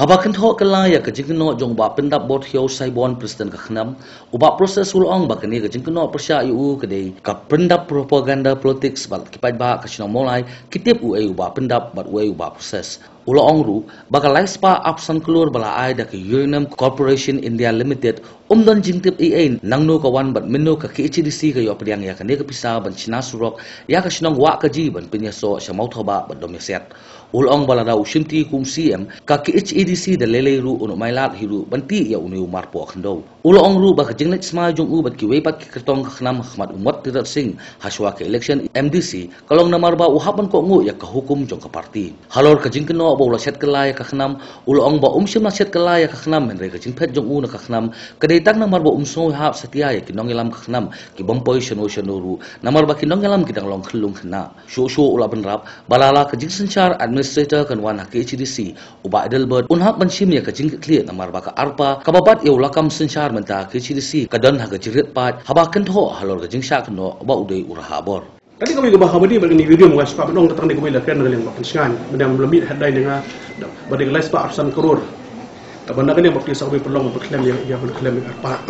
Habakan thok kelaya ke jingkno jong ba pendap bot hiau saibon presiden kakhnam uba proses ulong ba kini ke jingkno persya yu kedai ka pendap propaganda politik sebab kipai ba ka sinong molai kitip uba pendap bat uba proses ulong ru bakal laispa absan kelur bala ai da ke Urinum Corporation India Limited dan jingtip nangno kawan bat minno ka KHDC ka yo pediang ya kani ka pisa ban China surok ya ka sinong wa ka ji ban pinyaso sa mauthoba bat domeset ulong balada usinti kum CM ka KHDC da lele ru uno mailat hiru banti ya unu marpo khando ulong ru ba ka jinglet sma jong u bat ki wepat ki kertong ka khnam Ahmad Umar Tirat Singh haswa ke election MDC kalong namar ba uhaban ko ngu ya ka hukum jong ka parti halor ka jingkno ba ula set kelaya ka khnam ulong ba umsim na set kelaya ka khnam men re ka jingphet jong u na ka khnam kadai tak namar ba umso hap setia ya kinong ilam ka khnam ki bompoi shano ru namar ba kinong ilam kidang long khulung khna sho ula benrap balala ka jingsenchar administrator kan wana KHDC uba Edelbert unhap banshim ya ka jingkliat namar ba ka arpa kababat ya ulakam senchar menta KHDC kadon ha ka jirit pat habakan tho halor ka jingsha kno ba udai urahabor. Tadi kami ke bahwa dia begini video mengas pak menong datang di kami lakukan dengan makan sengan, benda belum hadai dengan bagi gelas pak arsan koror. Kabanda kan yang bakti sahabat perlong berklaim ya berklaim apa?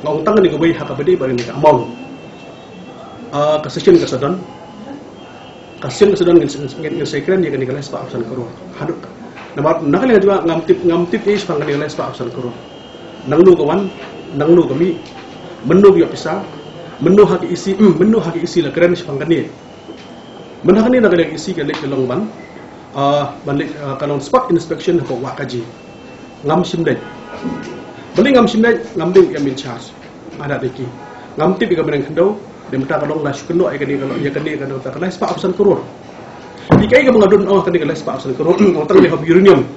Ngau tangan di kami hak abadi bagi ni amau. Kasesyen kesedan dengan sekren dia kan gelas pak arsan koror. Haduk. Nama nak lihat juga ngamtip is pangkan gelas pak arsan koror. Nangnu kawan, nangnu kami, menu dia pisah. Menu hak isi lah keren sepangkan ni. Menu hak ni nak ada isi ke lek long ban, balik kalau spot inspection hak wak kaji, ngam simdai. Balik ngam simdai, ngam ding yang in charge. Ada lagi. Ngam tip ikan berang kendau, dia minta kalau ngas kendau ikan ni kalau ia keni kalau tak kena sepak absen kurur. Jika ikan mengadun keni kalau sepak absen kurur, orang tak boleh uranium.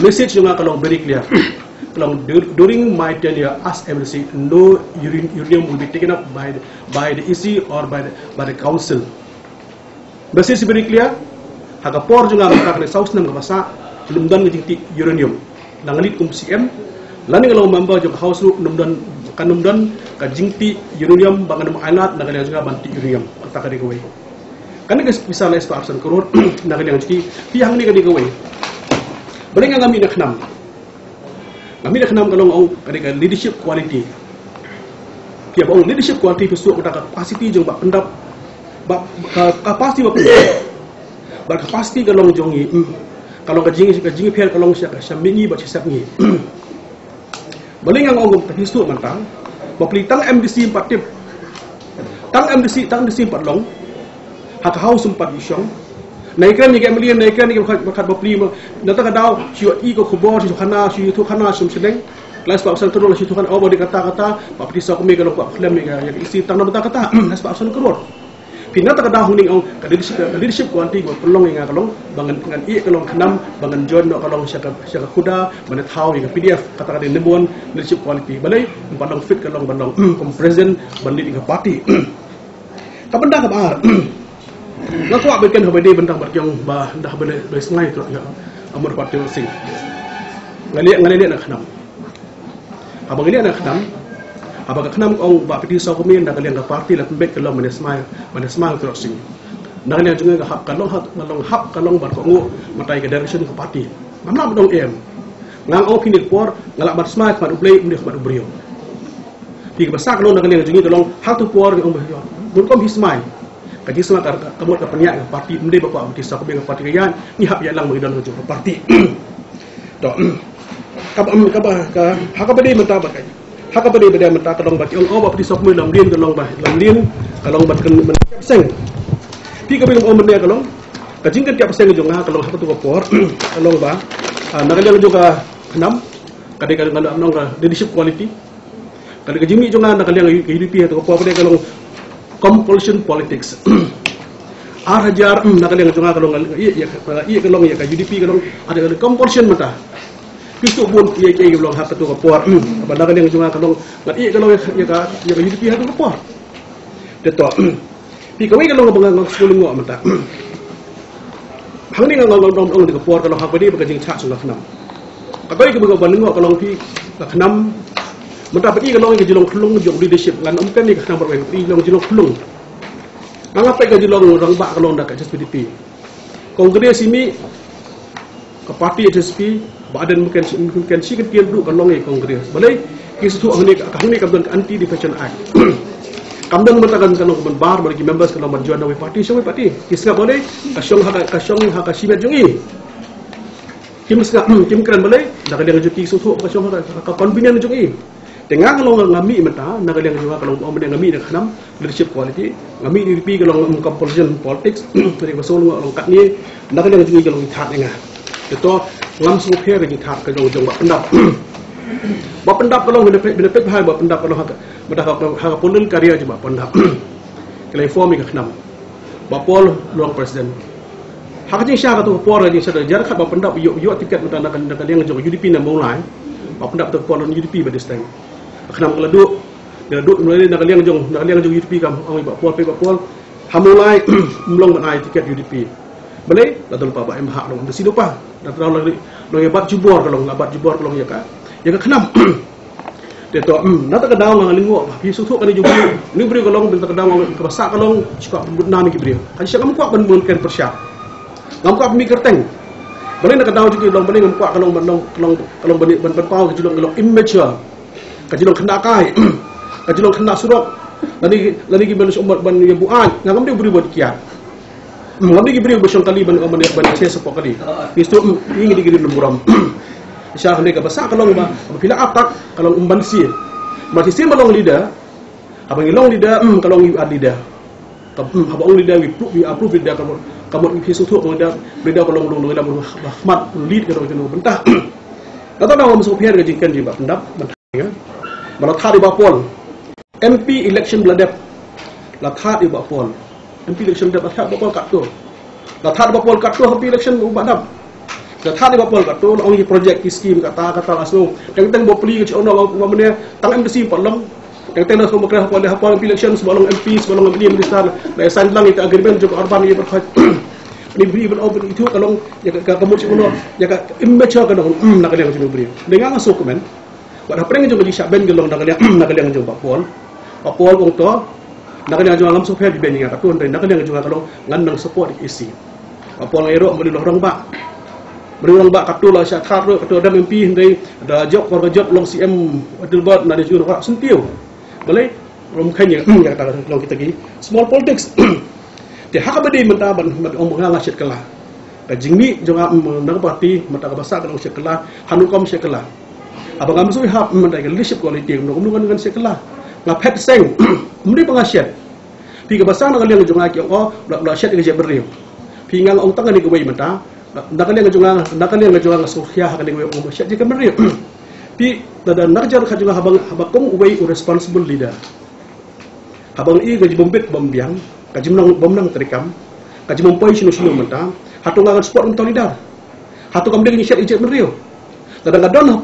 Message juga kalau very clear. During my tenure as MLC, no uranium will be taken up by the EC or by the council. Message very clear. Haga por juga mengatakan saus nam bahasa lumdan ngejingti uranium. Nangalit kum CM. Lani kalau membawa juga house lu lumdan kajingti uranium bangan alat nangalit juga banti uranium. Kata kadi kawai. Kan ni bisa les pa absen koror nangalit ngejingti tiang ni kadi kawai. Balik kami nak enam. Kami nak kenal kalau kadang leadership quality. Kia bau leadership quality besok kita capacity jeng bak pendap, capacity bak capacity kalau jongi, kalau kajing piar kalau siapa mingi bak siap ni. Balik yang orang besok mantang, bapli tang MDC 4 tip, tang MDC 4 long, hak house 4 isong. Naikkan ni kemelian naikkan ni makat bapli nanti kadau siu iko kubor siu khana sumsedeng kelas pak asal terus siu khana awal dikata bapli sa kami kalau pak film ni yang isi tang nama kata kelas pak asal keror pina tak kadau huning ang leadership kuanti pelong yang kalau bangan dengan i kalau kenam bangan join kalau siapa kuda mana tahu yang PDF kata kata nebon leadership quality balai bandang fit kalau bandang present bandit dengan parti kapan dah kabar Lalu apa bikin habis bentang berjong bah dah bersengai tu ya amur parti sing ngali nak kenam abang ini nak kenam abang kenam orang bah piti sau kami nak kalian ke parti lah pembek kalau mana smile tu sing nak kalian juga hak kalau bar kongu matai ke direction ke parti mana bedong ngang au kini por ngalak bar smile pada play mundik pada brio tiga besar kalau nak kalian juga tolong hak tu por yang brio bukan smile kaji semua kamu ke penyak ke parti mende bapa mesti sa ke parti kayan ni hak yang lang mengidan ke parti tok hak bade menta bakai hak bade menta kalong baki ong bapa di sok me lang lien kalong kalong bat kan seng ti ka bilong mende kalong kajing kan tiap seng jonga kalong hak tu ko por kalong ba nakalong juga enam kadang nong leadership quality kadang jimi jonga nakalong UDP tu ko por kalong compulsion politics. Hajar nak kalian jangan kalau kalau ya UDP kalau ada compulsion mata. Pisau pun kalau hak tu kapor. Apa nak kalian jangan kalau ya UDP hak tu kapor. Deto. Pi kami kalau bangang sekolah ngok mata. Hang ni ngong di kapor kalau hak badi bagajing cak sulah enam. Kalau ikut bangang ngok kalau pi enam Mentah pergi kalau yang jelong kelung jong leadership kan umkan ni kan bermain pergi kalau jelong kelung. Mengapa ke jelong orang bak kalau ndak kat PDP. Kongres ini ke parti HSP badan mungkin sih kan duduk kan longai kongres balai kisah tu angni kamdan anti defection act kamdan matakan kalau bar bagi members kalau berjuang dengan parti semua parti kisah boleh kasyong hak simet jungi kim keren balai nak dia ngajuki susu kasyong hak convenient jungi tengah kalau ngami mata nak dia juga kalau ngami nak kenam leadership quality ngami di kalau composition politics dari pasal ngkat ni nak dia jungi kalau ithat dengar itu ngam supaya lagi thap ke jong pendap pendap kalau benefit hai pendap kalau hak pundul karya je pendap kalau form ke kenam pol luang presiden hak jing sya tu por jing sada jar khat pendap yo tiket mata nak yang jong UDP na mulai pendap tu pol UDP pada stang kenam kalau duduk mulai nak yang jong UDP kam oi pol hamulai mlong ban ai tiket UDP boleh latul pa ba em hak long si lupa dah tahu lagi long hebat jubor kalau ya ka kenam dia tu nak tak daw ngang lingwo pi susu kan juga ni beri kalau tak daw ke basak kalau suka guna ni beri kan siapa kamu kuat ben persiap kamu kuat mikir teng boleh nak daw juga long boleh kuat kalau ben pau ke julung kalau immature ke julung kena kai ke julung kena surat lagi ben umat ben ya buat ngam dia beri buat kiat ngam dia beri bersong kali ben saya sepok kali itu ini digiri lemburam Syah ni ke besar kalau bila atak kalau umbansi masih sih melong lidah abang ilong lidah kalau ad lidah abang lidah we approve lidah kamu isu tu lidah kalau long dalam rahmat lead kalau itu bentah atau dah masuk pihak kejikan juga pendap ya malah thari bapol MP election beladap la thari bapol MP election beladap thari bapol kat tu la thari bapol kat tu MP election beladap dah thari bapol kat tu orang projek skim kata langsung teng bopli ke ono mamne tang embassy palong teng langsung berkerah pada apa election sebelum MP sebelum MP minister dah sign lang itu agreement juga urban ini berkhaj ni beri open itu kalau ya kamu cuma ya immature kan nak kalian cuma beri dengan masuk komen pada pernah juga di Syaban gelong nak kalian juga bapol untuk nak kalian juga langsung fair di banding kat tu nak kalian juga kalau ngandang support isi bapol ngero meli orang bak berulang bak katu lah syakat tu katu ada mimpi hindai ada job warga job long CM adilbat nadi juga sentiu boleh rumkanya yang kata long kita gi small politics dia hak badi mentaban omong ngasit kelah kajingmi juga nak parti mata bahasa kalau sekelah hanukom sekelah abang amsu hab mentai leadership quality ngomong dengan sekelah ngapet seng mesti pengasiat pi ke bahasa nak liang juga ki la syat ke jebrio pi ngang ong tangan ni ke wei mata nak kalian ngejong sosial akan dengan umum syat jika meri pi tada narjar khajulah habakong way responsible leader habang i gaji bombet bombiang gaji menang terikam gaji mempoy sinu menta hatu ngangan sport untuk leader hatu kamdeng ni syat ijat meri kadang-kadang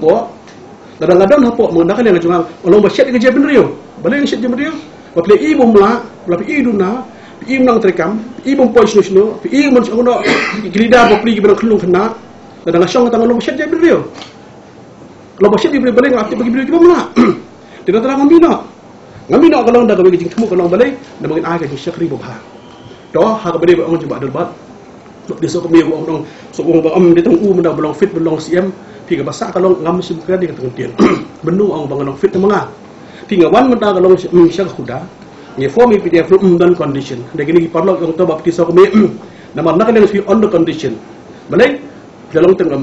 hapo mengendakan yang ngejong olong syat gaji meri balai syat meri baple i bomla baple i duna i menang terikam i mempoy sinu i mencono gilida bopli gibran kelung kena dan ngasong tangan lo syat jadi beliau lo syat dibeli balai ngaktif bagi beliau juga mana tidak terang ngamino kalau ndak bagi jing temu kalau balai ndak mungkin ai ke syakri bobha doh ha ka balai orang coba delbat di sok mi orang sok orang di tengah mendak belong fit belong CM pi ka basa kalau ngam sim kan di tengah tian benu orang bangalong fit menga pi ngawan mendak kalau syak khuda ni form PDF dan condition dak ini parlo yang to bapti sok mi nama nak yang on the condition balai dalam tengah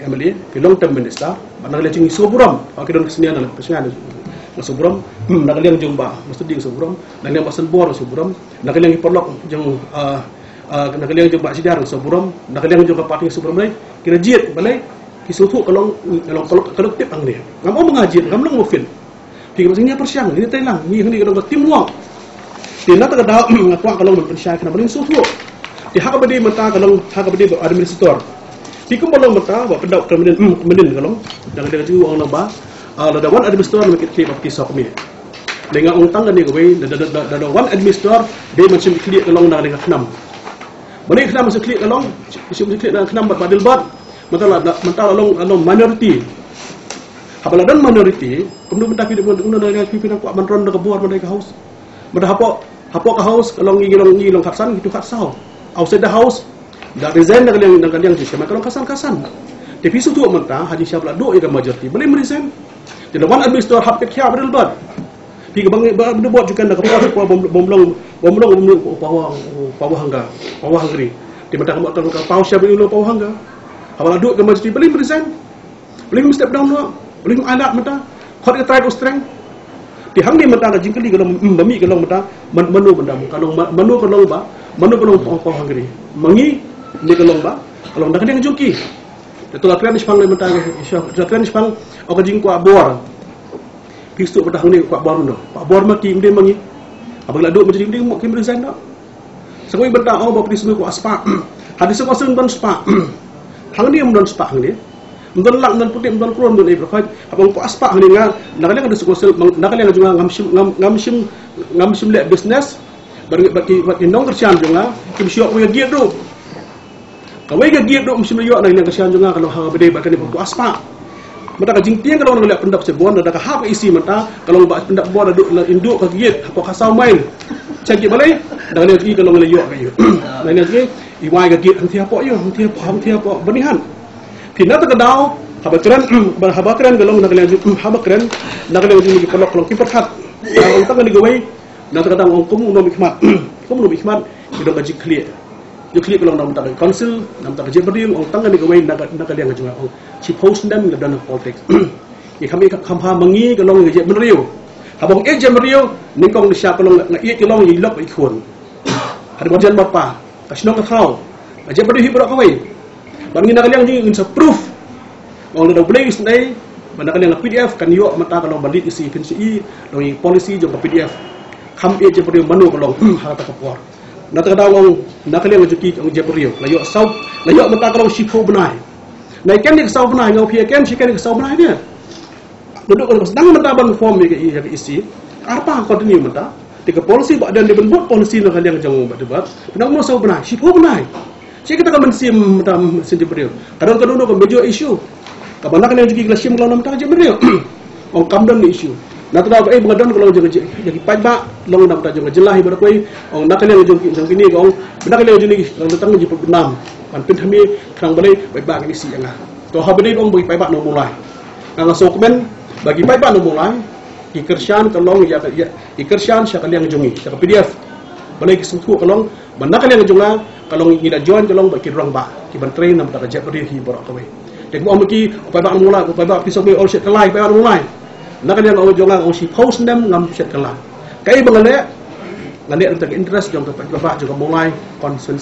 MLA long term minister nak yang soburam akidon kesenian dalam kesenian soburam nak yang jumpa maksud dia soburam nak yang pasan bor soburam nak yang parlo jeng nak yang jumpa sidar soburam nak yang jumpa parti soburam balai kira jit balai kisutu kalau tip ang dia ngam mengajit ngam long mufil pi maksudnya persiang ini telang ni kalau teamwork dia nak ada ngakwa kalau berpersiang kena paling susu di hak badi mata kalau hak badi administrator pikum bolong mata wa pendak kemudian kalau jangan dia juga orang laba ada one administrator make clear of kisah kami dengan ungtang dan digawai ada one administrator dia macam clear kalau dengan enam balik enam macam clear kalau macam clear dengan enam badil bad mata long minority apabila dan minority kemudian menta pidana dengan pimpinan kuat manron ke buat mereka house mata hapok ke house kalau ngilong khatsan itu khatsau outside the house dah resign nak yang jadi kalau kasan tapi suatu mentah haji siapa lah dua yang majoriti boleh resign jadi one administrator hak kia betul bad pi bang buat juga nak bomblong pawah hangri di mentah kamu tahu pawah siapa dulu pawah hangga kalau dua yang majoriti boleh resign boleh step down boleh anak mentah kau dia try to strength di hang ni mentah jingkali kalau bami kalau mentah menu benda kalau menu pawah hangri mangi ni kalau nak dia ngejungki itu lah kalian ispang mentah kalian ispang aku jing kuat bor pistu pada hang ni kuat bor no pak bor mati dia mangi apabila duk menjadi dia mau kim resign tak sekali benda bapak di semua kuat spa hadis kuat sen ban spa hang ni mendon spa hang ni mendon lang dan putih mendon kron mendon ibrah abang kuat spa hang ni nak kalian ada sekuat nak kalian juga ngamsim le business bagi nong kerjaan juga kim siok we giat tu kalau we giat tu mesti yo nak kerjaan juga kalau hang bede bahkan ni kuat spa mata ka jingtiang kalau nak lihat pendak sebon ada ka hak isi mata kalau pendak buat ada induk ka giat apa kasau main cakap balai dah lagi kalau ngeliat kayu lain lagi iwai ka giat hang apa benihan pina ta kadau habakran kalau nak lihat habakran nak lihat ni kalau kiper hat kalau tak ni gawai nak kadang kum no hikmat itu gaji clear you clear kalau nak tak council nak tak jebri orang tangan ni gawai nak lihat juga si post dan dalam politics ni kami kampa mengi kalau gaji menriu habang ejem rio ningkong ni siapa long nak iet long yilok ikon ada bagian bapa kasino ka thau aja pada hiburak kawai bang nak kalian ni insa proof orang dah boleh isnai mana kalian PDF kan yo mata kalau balik isi pensi long policy jong PDF kam ejem rio manu kalau harata kapor nak kada wong nak kalian juki ong ejem rio layo sau layo mata kalau sipo benai nai kan ni sau benai ngau pia kan si kan sau benai dia duduk kalau sedang mentaban form yang isi apa continue mentah tiga polisi dan dia buat polisi nak kalian jangan debat nak mau sau benar siapa benar saya kita kan mensim mentam sendiri beliau kadang-kadang nak major issue kapan nak kalian juga glasim kalau nak mentam beliau orang kamdan ni issue nak tahu bengadan kalau jadi pajak long nak tahu jelah ibarat kau orang nak kalian jong kini orang benar kalian jadi orang datang jadi benam kan kami kerang balai baik-baik isi yang tu habis orang bagi pajak nak mulai ngang dokumen bagi paipan mulai ikersian kalong ya ikersian siya kalian ngejungi siya PDF balai kesentuh kalong benda kalian ngejunga kalong ngida join kalong bagi ruang ba kiban train nam tak jet beri hi borak kawai dek mo meki paipan mulai paipan pisau me all shit kalai paipan mulai nak kalian ngejunga on si post nam ngam shit kalai kai bangale ngane untuk interest jong tempat bapak juga mulai concern